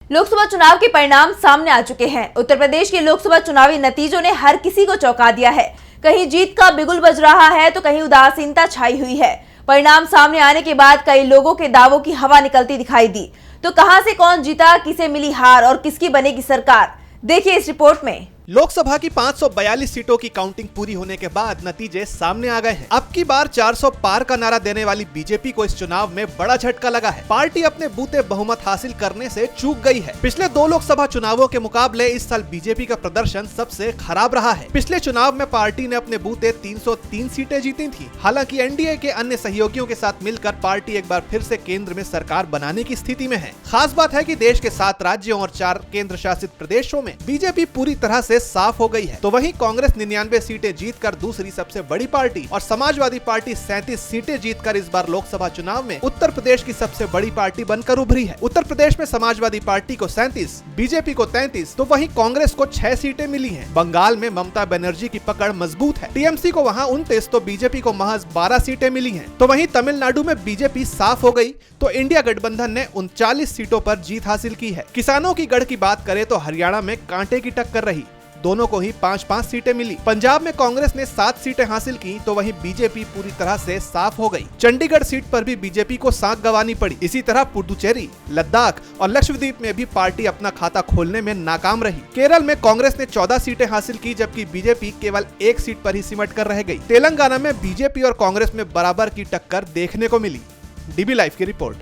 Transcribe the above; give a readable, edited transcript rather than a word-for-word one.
लोकसभा चुनाव के परिणाम सामने आ चुके हैं। उत्तर प्रदेश के लोकसभा चुनावी नतीजों ने हर किसी को चौंका दिया है। कहीं जीत का बिगुल बज रहा है तो कहीं उदासीनता छाई हुई है। परिणाम सामने आने के बाद कई लोगों के दावों की हवा निकलती दिखाई दी। तो कहां से कौन जीता, किसे मिली हार और किसकी बनेगी सरकार, देखिए इस रिपोर्ट में। लोकसभा की 542 सीटों की काउंटिंग पूरी होने के बाद नतीजे सामने आ गए हैं। अब की बार 400 पार का नारा देने वाली बीजेपी को इस चुनाव में बड़ा झटका लगा है। पार्टी अपने बूते बहुमत हासिल करने से चूक गई है। पिछले 2 लोकसभा चुनावों के मुकाबले इस साल बीजेपी का प्रदर्शन सबसे खराब रहा है। पिछले चुनाव में पार्टी ने अपने बूते 303 सीटें जीती थी। हालांकि एनडीए के अन्य सहयोगियों के साथ मिलकर पार्टी एक बार फिर से केंद्र में सरकार बनाने की स्थिति में है। खास बात है कि देश के 7 राज्यों और 4 केंद्र शासित प्रदेशों में बीजेपी पूरी तरह से साफ हो गई है। तो वहीं कांग्रेस 99 सीटें जीतकर दूसरी सबसे बड़ी पार्टी और समाजवादी पार्टी 37 सीटें जीतकर इस बार लोकसभा चुनाव में उत्तर प्रदेश की सबसे बड़ी पार्टी बनकर उभरी है। उत्तर प्रदेश में समाजवादी पार्टी को 37, बीजेपी को 33, तो वहीं कांग्रेस को 6 सीटें मिली हैं। बंगाल में ममता बनर्जी की पकड़ मजबूत है। टीएमसी को वहां 29 तो बीजेपी को महज 12 सीटें मिली हैं। तो वहीं तमिलनाडु में बीजेपी साफ हो गई तो इंडिया गठबंधन ने 39 सीटों पर जीत हासिल की है। किसानों की गढ़ की बात करें तो हरियाणा में कांटे की टक्कर रही, दोनों को ही 5-5 सीटें मिली। पंजाब में कांग्रेस ने 7 सीटें हासिल की तो वहीं बीजेपी पूरी तरह से साफ हो गई। चंडीगढ़ सीट पर भी बीजेपी को सांख गंवानी पड़ी। इसी तरह पुडुचेरी, लद्दाख और लक्षद्वीप में भी पार्टी अपना खाता खोलने में नाकाम रही। केरल में कांग्रेस ने 14 सीटें हासिल की जबकि बीजेपी केवल 1 सीट पर ही सिमट कर रह गई। तेलंगाना में बीजेपी और कांग्रेस में बराबर की टक्कर देखने को मिली। डीबी लाइव की रिपोर्ट।